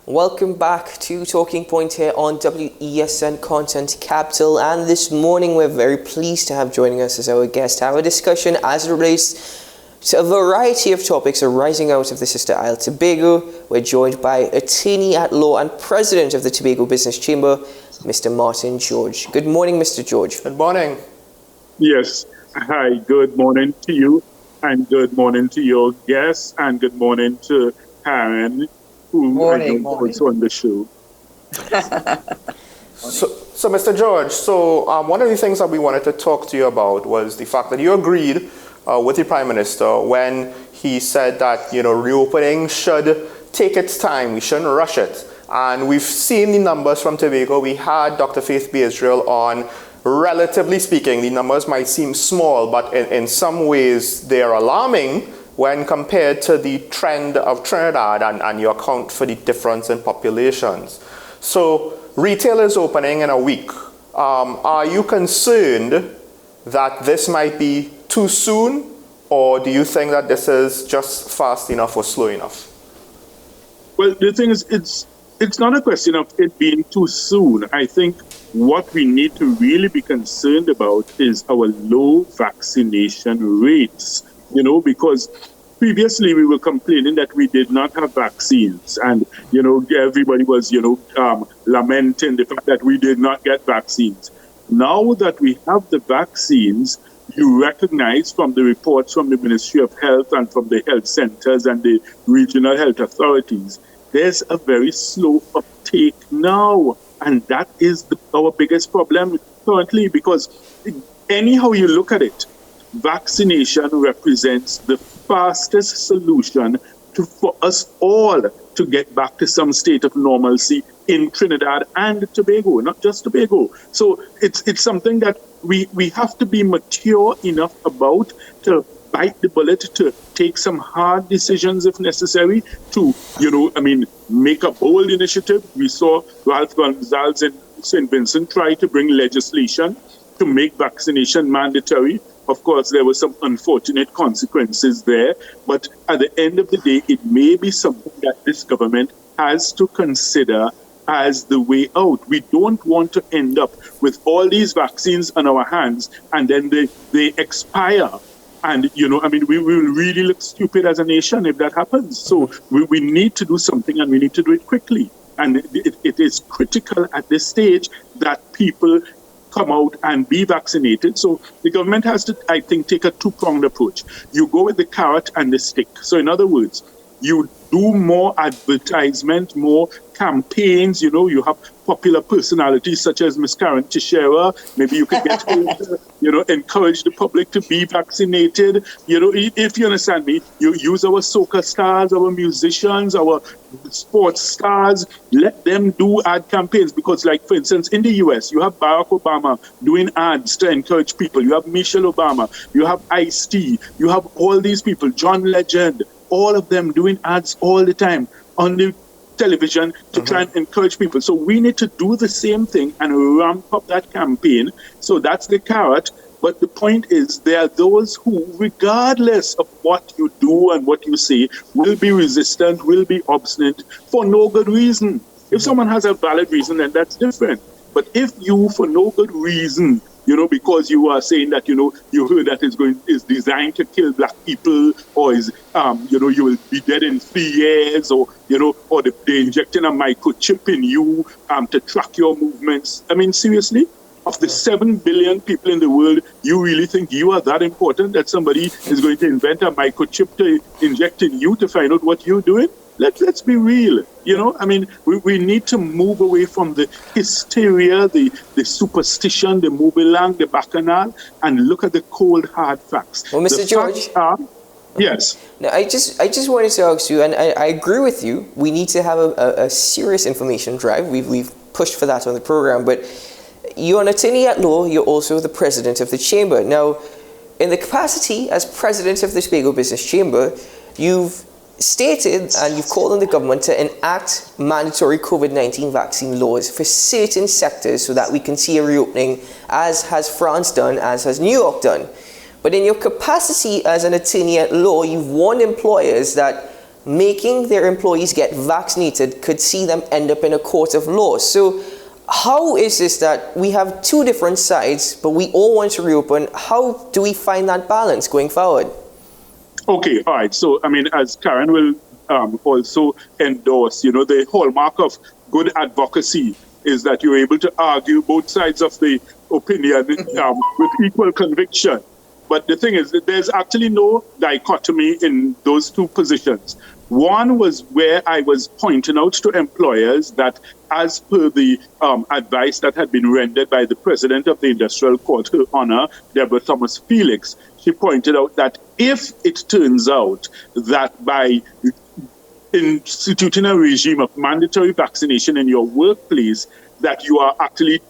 Welcome back to Talking Point here on WESN Content Capital, and this morning we're very pleased to have joining us as our guest have a discussion as it relates to a variety of topics arising out of the sister isle Tobago. We're joined by Attorney at Law and President of the Tobago Business Chamber, Mr. Martin George. Good morning, Mr. George. Good morning. Yes. Hi, good morning to you, and good morning to your guests, and good morning to Karen, who I know also on the show. So, Mr. George, one of the things that we wanted to talk to you about was the fact that you agreed with the Prime Minister when he said that, reopening should take its time. We shouldn't rush it. And we've seen the numbers from Tobago. We had Dr. Faith B. Israel on. Relatively speaking, the numbers might seem small, but in some ways they are alarming when compared to the trend of Trinidad and you account for the difference in populations. So retail is opening in a week. Are you concerned that this might be too soon, or do you think that this is just fast enough or slow enough? Well, the thing is, it's not a question of it being too soon. I think what we need to really be concerned about is our low vaccination rates, because previously we were complaining that we did not have vaccines, and, everybody was, lamenting the fact that we did not get vaccines. Now that we have the vaccines, you recognize from the reports from the Ministry of Health and from the health centers and the regional health authorities, there's a very slow uptake now. And that is our biggest problem currently, because anyhow you look at it, vaccination represents the fastest solution for us all to get back to some state of normalcy in Trinidad and Tobago, not just Tobago. So it's something that we have to be mature enough about to bite the bullet, to take some hard decisions if necessary, to, make a bold initiative. We saw Ralph Gonzalez in St. Vincent try to bring legislation to make vaccination mandatory. Of course, there were some unfortunate consequences there, but at the end of the day, it may be something that this government has to consider as the way out. We don't want to end up with all these vaccines on our hands and then they expire. And, we will really look stupid as a nation if that happens. So we need to do something, and we need to do it quickly. And it is critical at this stage that people come out and be vaccinated. So the government has to, I think, take a two-pronged approach. You go with the carrot and the stick. So in other words, you do more advertisement, more campaigns. You have popular personalities such as Miss Karen Teixeira. Maybe you could get her to, encourage the public to be vaccinated. If you understand me, you use our soca stars, our musicians, our sports stars. Let them do ad campaigns, because, like, for instance, in the US, you have Barack Obama doing ads to encourage people. You have Michelle Obama. You have Ice-T. You have all these people, John Legend, all of them doing ads all the time on the television to try and encourage people. So we need to do the same thing and ramp up that campaign. So that's the carrot. But the point is, there are those who, regardless of what you do and what you say, will be resistant, will be obstinate for no good reason. If someone has a valid reason, then that's different. But if you, for no good reason, because you are saying that, you heard that is designed to kill black people, or is, you will be dead in 3 years, or, or they're injecting a microchip in you to track your movements. I mean, seriously? Of the 7 billion people in the world, you really think you are that important that somebody is going to invent a microchip to inject in you to find out what you're doing? Let's be real. We need to move away from the hysteria, the superstition, the mobilang, the bacchanal, and look at the cold, hard facts. Well, Mr. George, yes. Now, I just wanted to ask you, and I agree with you. We need to have a serious information drive. We've pushed for that on the program. But you're an attorney at law. You're also the president of the chamber. Now, in the capacity as president of the Tobago Business Chamber, you've stated and you've called on the government to enact mandatory COVID-19 vaccine laws for certain sectors so that we can see a reopening, as has France done, as has New York done. But in your capacity as an attorney at law, you've warned employers that making their employees get vaccinated could see them end up in a court of law. So how is this that we have two different sides, but we all want to reopen? How do we find that balance going forward? Okay, all right. So, I mean, as Karen will also endorse, the hallmark of good advocacy is that you're able to argue both sides of the opinion with equal conviction. But the thing is that there's actually no dichotomy in those two positions. One was where I was pointing out to employers that, as per the advice that had been rendered by the president of the Industrial Court, Her Honor, Deborah Thomas Felix, she pointed out that if it turns out that by instituting a regime of mandatory vaccination in your workplace, that you are actually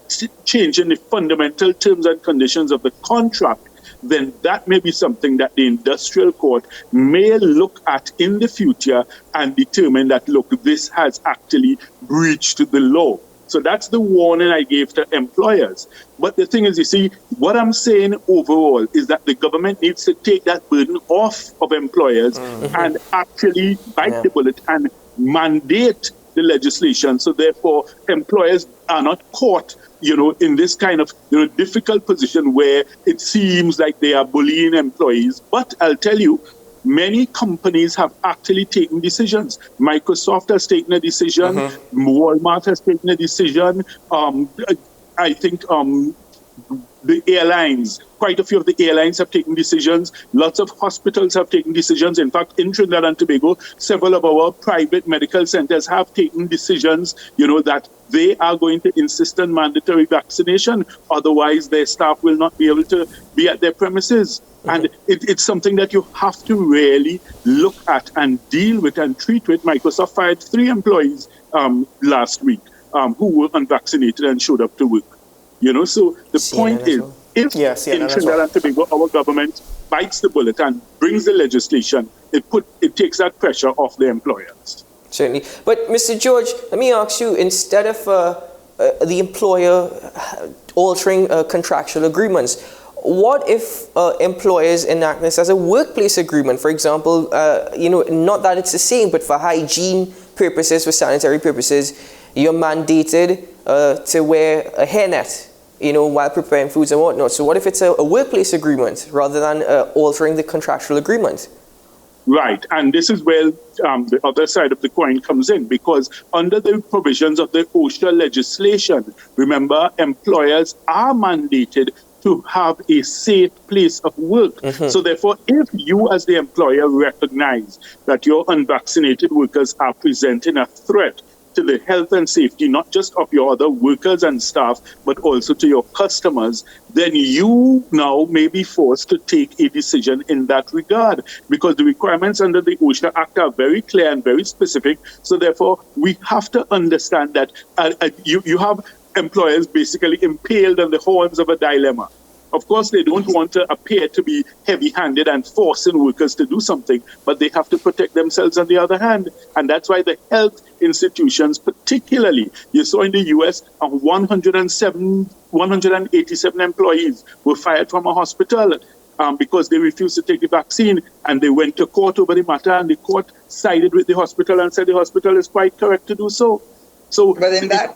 changing the fundamental terms and conditions of the contract, then that may be something that the industrial court may look at in the future and determine that, look, this has actually breached the law. So that's the warning I gave to employers. But the thing is, you see, what I'm saying overall is that the government needs to take that burden off of employers and actually bite the bullet and mandate the legislation. So therefore, employers are not caught in this kind of difficult position where it seems like they are bullying employees. But I'll tell you, many companies have actually taken decisions. Microsoft has taken a decision. Walmart has taken a decision. I think the airlines, quite a few of the airlines have taken decisions. Lots of hospitals have taken decisions. In fact, in Trinidad and Tobago, several of our private medical centers have taken decisions, that they are going to insist on mandatory vaccination. Otherwise, their staff will not be able to be at their premises. And it's something that you have to really look at and deal with and treat with. Microsoft fired 3 employees last week who were unvaccinated and showed up to work. So the point is, if in Trinidad and Tobago our government bites the bullet and brings the legislation, it takes that pressure off the employers. Certainly. But Mr. George, let me ask you, instead of the employer altering contractual agreements, what if employers enact this as a workplace agreement? For example, not that it's the same, but for hygiene purposes, for sanitary purposes, you're mandated to wear a hairnet, while preparing foods and whatnot. So what if it's a workplace agreement rather than altering the contractual agreement? Right, and this is where the other side of the coin comes in, because under the provisions of the OSHA legislation, remember, employers are mandated to have a safe place of work. So therefore, if you as the employer recognize that your unvaccinated workers are presenting a threat to the health and safety, not just of your other workers and staff, but also to your customers, then you now may be forced to take a decision in that regard, because the requirements under the OSHA Act are very clear and very specific. So therefore, we have to understand that you have employers basically impaled on the horns of a dilemma. Of course, they don't want to appear to be heavy-handed and forcing workers to do something, but they have to protect themselves on the other hand. And that's why the health institutions, particularly, you saw in the U.S., 187 employees were fired from a hospital because they refused to take the vaccine, and they went to court over the matter, and the court sided with the hospital and said the hospital is quite correct to do so. So, but in that,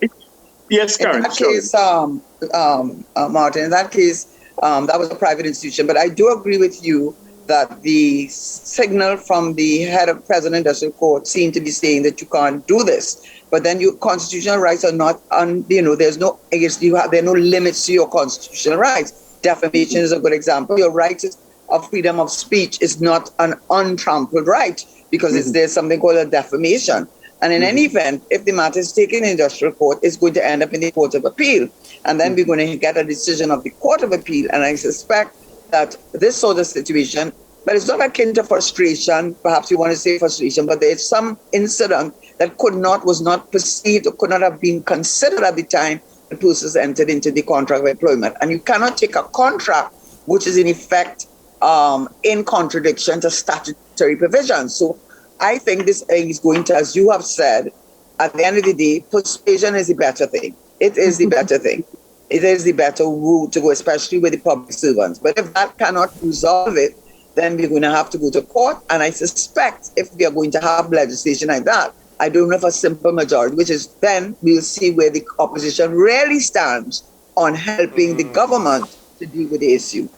yes, Karen. In that case, Martin, in that case, that was a private institution. But I do agree with you that the signal from the head of President Industrial Court seemed to be saying that you can't do this. But then your constitutional rights are not, there's no, there are no limits to your constitutional rights. Defamation is a good example. Your rights of freedom of speech is not an untrampled right, because there's something called a defamation. And in any event, if the matter is taken in industrial court, it's going to end up in the Court of Appeal. And then we're going to get a decision of the Court of Appeal. And I suspect that this sort of situation, but it's not akin to frustration, perhaps you want to say frustration, but there's some incident that was not perceived or could not have been considered at the time the persons entered into the contract of employment. And you cannot take a contract which is in effect in contradiction to statutory provisions. So I think this is going to, as you have said, at the end of the day, persuasion is the better thing. It is the better thing. It is the better route to go, especially with the public servants. But if that cannot resolve it, then we're going to have to go to court. And I suspect if we are going to have legislation like that, I don't know if a simple majority, which is then we'll see where the opposition really stands on helping the government to deal with the issue.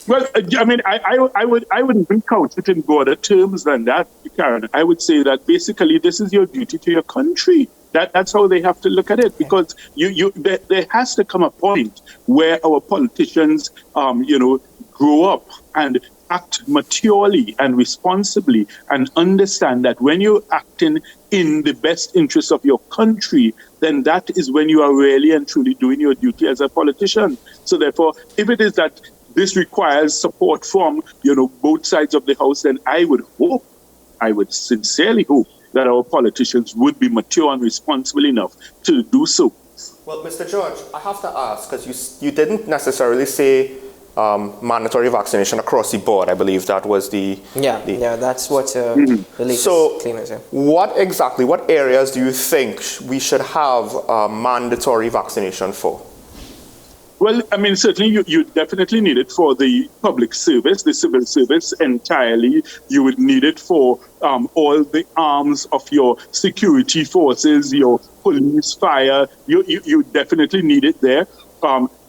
Well, I mean, I would even couch it in broader terms than that, Karen. I would say that basically this is your duty to your country. That's how they have to look at it, because there has to come a point where our politicians, grow up and act maturely and responsibly and understand that when you're acting in the best interest of your country, then that is when you are really and truly doing your duty as a politician. So therefore, if it is that this requires support from, both sides of the House, then I would sincerely hope that our politicians would be mature and responsible enough to do so. Well, Mr. George, I have to ask, because you didn't necessarily say mandatory vaccination across the board. I believe that was the... Yeah, that's what the latest claim is. What areas do you think we should have mandatory vaccination for? Well, I mean, certainly you definitely need it for the public service, the civil service entirely. You would need it for all the arms of your security forces, your police, fire. You definitely need it there.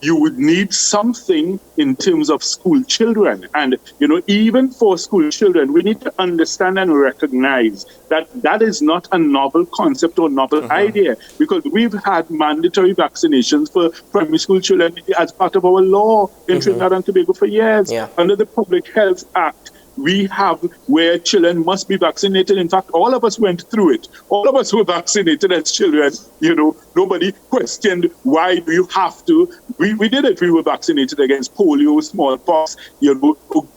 You would need something in terms of school children. And, even for school children, we need to understand and recognize that that is not a novel concept or novel idea, because we've had mandatory vaccinations for primary school children as part of our law in Trinidad and Tobago for years. Yeah. Under the Public Health Act, we have where children must be vaccinated. In fact, all of us went through it. All of us were vaccinated as children. Nobody questioned why do you have to. We did it. We were vaccinated against polio, smallpox,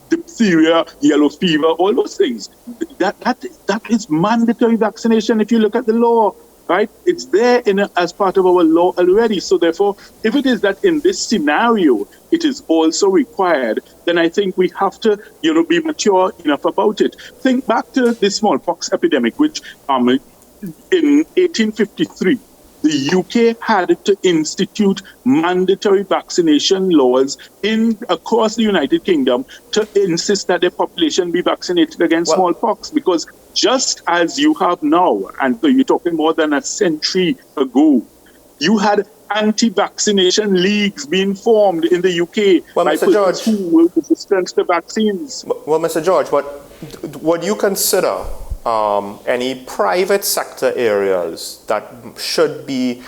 diphtheria, yellow fever, all those things. That is mandatory vaccination if you look at the law. Right? It's there as part of our law already. So therefore, if it is that in this scenario, it is also required, then I think we have to, be mature enough about it. Think back to the smallpox epidemic, which in 1853, the UK had to institute mandatory vaccination laws across the United Kingdom to insist that the population be vaccinated against smallpox, because just as you have now, and so you're talking more than a century ago, you had anti-vaccination leagues being formed in the UK by persons who were resistant to vaccines. Well, Mr. George, but would you consider any private sector areas that should be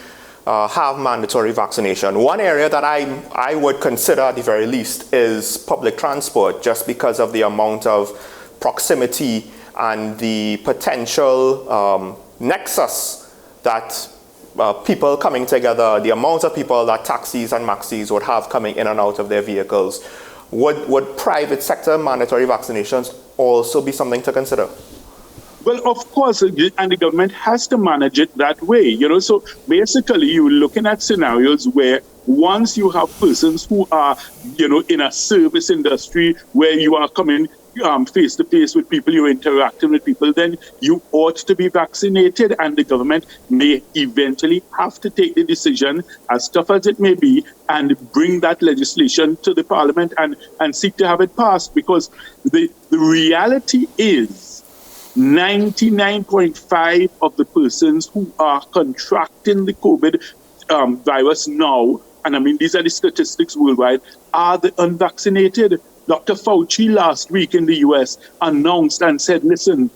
have mandatory vaccination? One area that I would consider at the very least is public transport, just because of the amount of proximity and the potential nexus that people coming together, the amount of people that taxis and maxis would have coming in and out of their vehicles. Would private sector mandatory vaccinations also be something to consider? Well, of course, and the government has to manage it that way. So basically you're looking at scenarios where once you have persons who are, in a service industry where you are coming face to face with people, you're interacting with people, then you ought to be vaccinated, and the government may eventually have to take the decision, as tough as it may be, and bring that legislation to the parliament and seek to have it passed, because the reality is 99.5% of the persons who are contracting the COVID virus now, and I mean these are the statistics worldwide, are the unvaccinated. Dr. Fauci last week in the US announced and said, listen,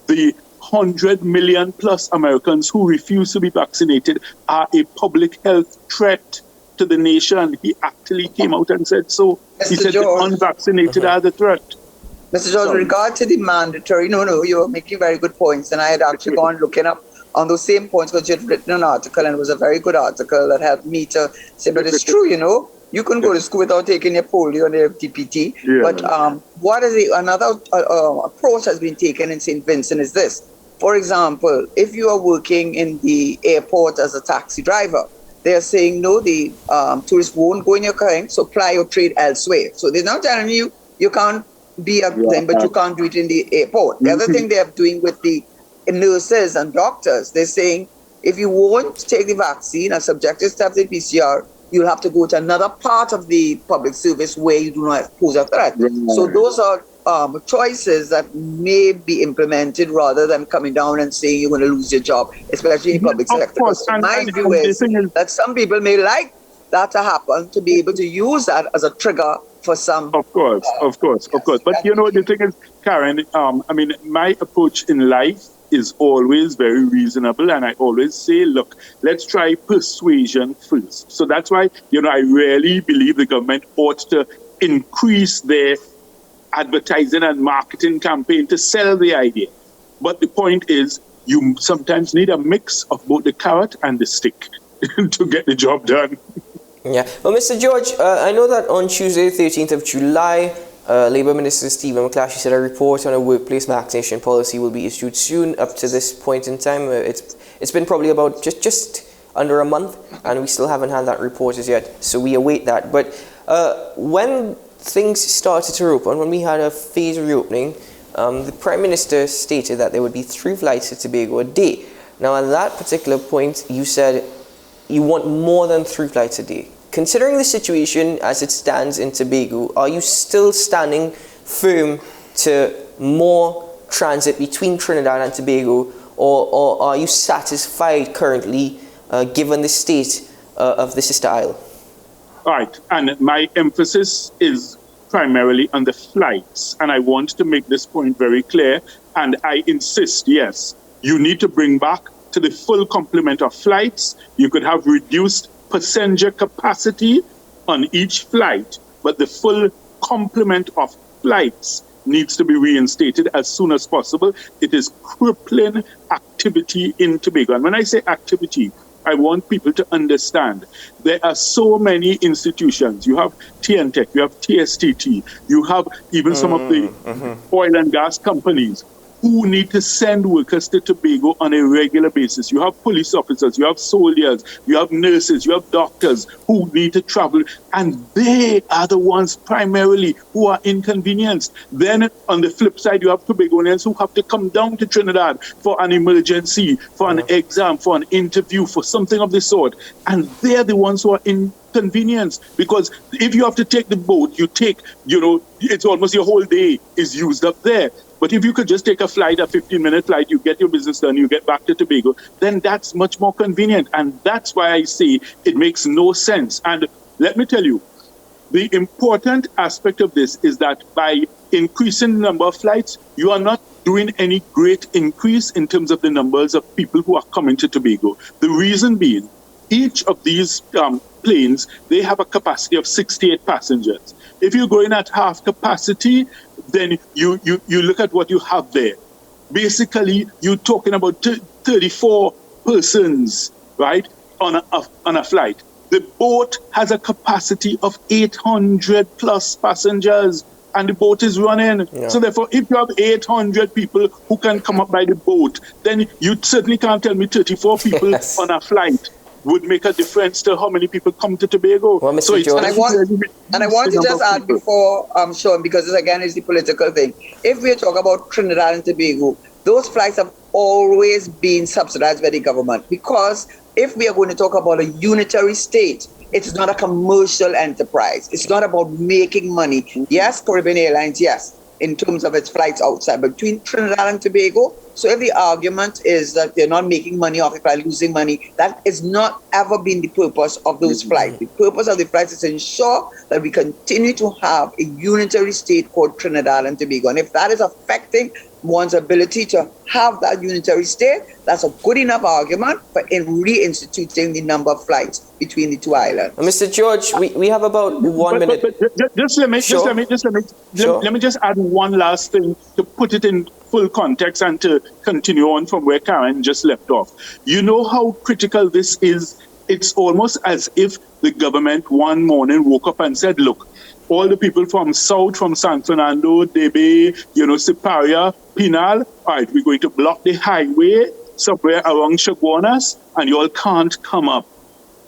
the 100 million plus Americans who refuse to be vaccinated are a public health threat to the nation. He actually came out and said so. He said the unvaccinated are the threat. Mr. George, with regard to the mandatory, you're making very good points. And I had actually gone looking up on those same points because you had written an article, and it was a very good article that helped me to say, but it's true, You couldn't go to school without taking your polio and your DPT. Yeah. But what is another approach has been taken in St. Vincent is this. For example, if you are working in the airport as a taxi driver, they're saying, no, the tourists won't go in your car, so ply your trade elsewhere. So they're not telling you can't be a thing, but you can't do it in the airport. The other thing they're doing with the nurses and doctors, they're saying, if you won't take the vaccine and subject yourself to PCR, you'll have to go to another part of the public service where you do not pose a threat. So those are choices that may be implemented rather than coming down and saying you're going to lose your job, especially in public sector. Course. My view is that some people may like that to happen, to be able to use that as a trigger for some. Of course. But you know, the thing is, Karen, I mean, my approach in life is always very reasonable, and I always say, look, let's try persuasion first. So that's why, you know, I really believe the government ought to increase their advertising and marketing campaign to sell the idea. But the point is, you sometimes need a mix of both the carrot and the stick to get the job done. Yeah. Well, Mr. George, I know that on Tuesday, 13th of July, Labour Minister Stephen McClatchy said a report on a workplace vaccination policy will be issued soon. Up to this point in time, it's been probably about just under a month, and we still haven't had that report as yet. So we await that. But when things started to open, when we had a phased reopening, the Prime Minister stated that there would be 3 flights to Tobago a day. Now, at that particular point, you said you want more than 3 flights a day. Considering the situation as it stands in Tobago, are you still standing firm to more transit between Trinidad and Tobago, or are you satisfied currently given the state of the sister isle? All right, and my emphasis is primarily on the flights, and I want to make this point very clear, and I insist, yes, you need to bring back to the full complement of flights. You could have reduced passenger capacity on each flight, but the full complement of flights needs to be reinstated as soon as possible. It is crippling activity in Tobago. And when I say activity, I want people to understand there are so many institutions. You have TNTech, you have TSTT, you have even some of the oil and gas companies who need to send workers to Tobago on a regular basis. You have police officers, you have soldiers, you have nurses, you have doctors who need to travel, and they are the ones primarily who are inconvenienced. Then on the flip side, you have Tobagonians who have to come down to Trinidad for an emergency, for an exam, for an interview, for something of the sort, and they're the ones who are inconvenienced, because if you have to take the boat, you take, it's almost your whole day is used up there. But if you could just take a flight, a 15-minute flight, you get your business done, you get back to Tobago, then that's much more convenient. And that's why I say it makes no sense. And let me tell you, the important aspect of this is that by increasing the number of flights, you are not doing any great increase in terms of the numbers of people who are coming to Tobago. The reason being, each of these planes, they have a capacity of 68 passengers. If you're going at half capacity, then you look at what you have there. Basically, you're talking about 34 persons, right, on a flight. The boat has a capacity of 800 plus passengers, and the boat is running. Yeah. So therefore, if you have 800 people who can come up by the boat, then you certainly can't tell me 34 people on a flight would make a difference to how many people come to Tobago. Well, Mr. So George, I want to just add before Sean, because this again is the political thing. If we talk about Trinidad and Tobago, those flights have always been subsidized by the government, because if we are going to talk about a unitary state, it's not a commercial enterprise. It's not about making money. Yes, Caribbean Airlines, yes, in terms of its flights outside, but between Trinidad and Tobago. So if the argument is that they're not making money off the flight, losing money, that has not ever been the purpose of those flights. The purpose of the flights is to ensure that we continue to have a unitary state called Trinidad and Tobago. And if that is affecting one's ability to have that unitary state, that's a good enough argument for reinstituting the number of flights between the two islands. Mr. George, we have about 1 minute. But let me just add one last thing to put it in full context and to continue on from where Karen just left off. You know how critical this is? It's almost as if the government one morning woke up and said, look, all the people from south, from San Fernando, Debe, Siparia, Pinal, all right, we're going to block the highway somewhere around Chaguanas, and you all can't come up.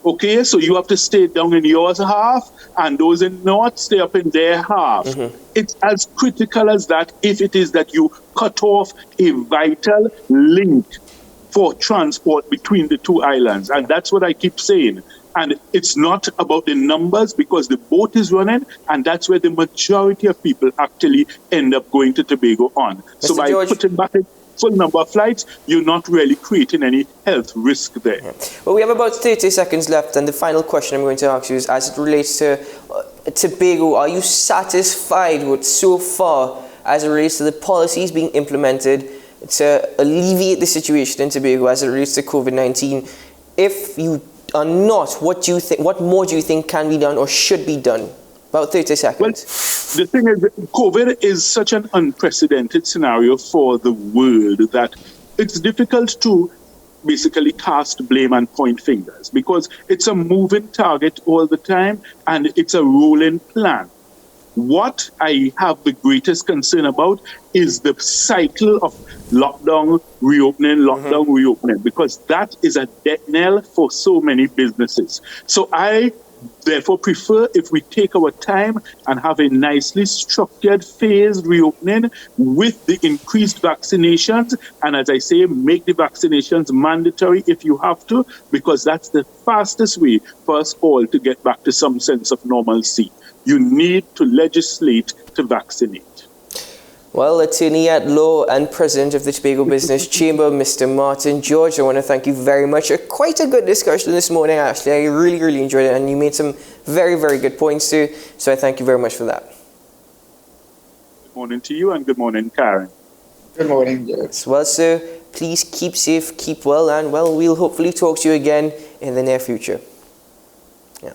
Okay, so you have to stay down in yours half, and those in north stay up in their half. Mm-hmm. It's as critical as that if it is that you cut off a vital link for transport between the two islands. And that's what I keep saying. And it's not about the numbers because the boat is running, and that's where the majority of people actually end up going to Tobago on. So by putting back a full number of flights, you're not really creating any health risk there. Yeah. Well, we have about 30 seconds left, and the final question I'm going to ask you is, as it relates to Tobago, are you satisfied with so far as it relates to the policies being implemented to alleviate the situation in Tobago as it relates to COVID-19? If you are not, what more do you think can be done or should be done? About 30 seconds. Well, the thing is, COVID is such an unprecedented scenario for the world that it's difficult to basically cast blame and point fingers because it's a moving target all the time and it's a rolling plan. What I have the greatest concern about is the cycle of lockdown, reopening, reopening, because that is a death knell for so many businesses. So I therefore prefer if we take our time and have a nicely structured, phased reopening with the increased vaccinations. And as I say, make the vaccinations mandatory if you have to, because that's the fastest way for us all to get back to some sense of normalcy. You need to legislate to vaccinate. Well, Attorney at Law and President of the Tobago Business Chamber, Mr. Martin George, I want to thank you very much. Quite a good discussion this morning, actually. I really, really enjoyed it, and you made some very, very good points too. So I thank you very much for that. Good morning to you, and good morning, Karen. Good morning, George. Well, sir, please keep safe, keep well, and well, we'll hopefully talk to you again in the near future. Yeah.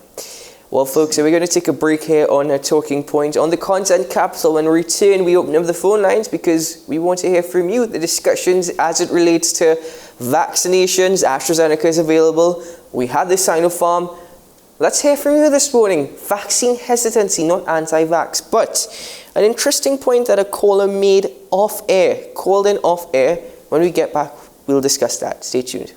Well, folks, so we're going to take a break here on a talking point on the content capital. When we return, we open up the phone lines because we want to hear from you, the discussions as it relates to vaccinations. AstraZeneca is available. We had the Sinopharm. Let's hear from you this morning. Vaccine hesitancy, not anti-vax. But an interesting point that a caller made off air, called in off air. When we get back, we'll discuss that. Stay tuned.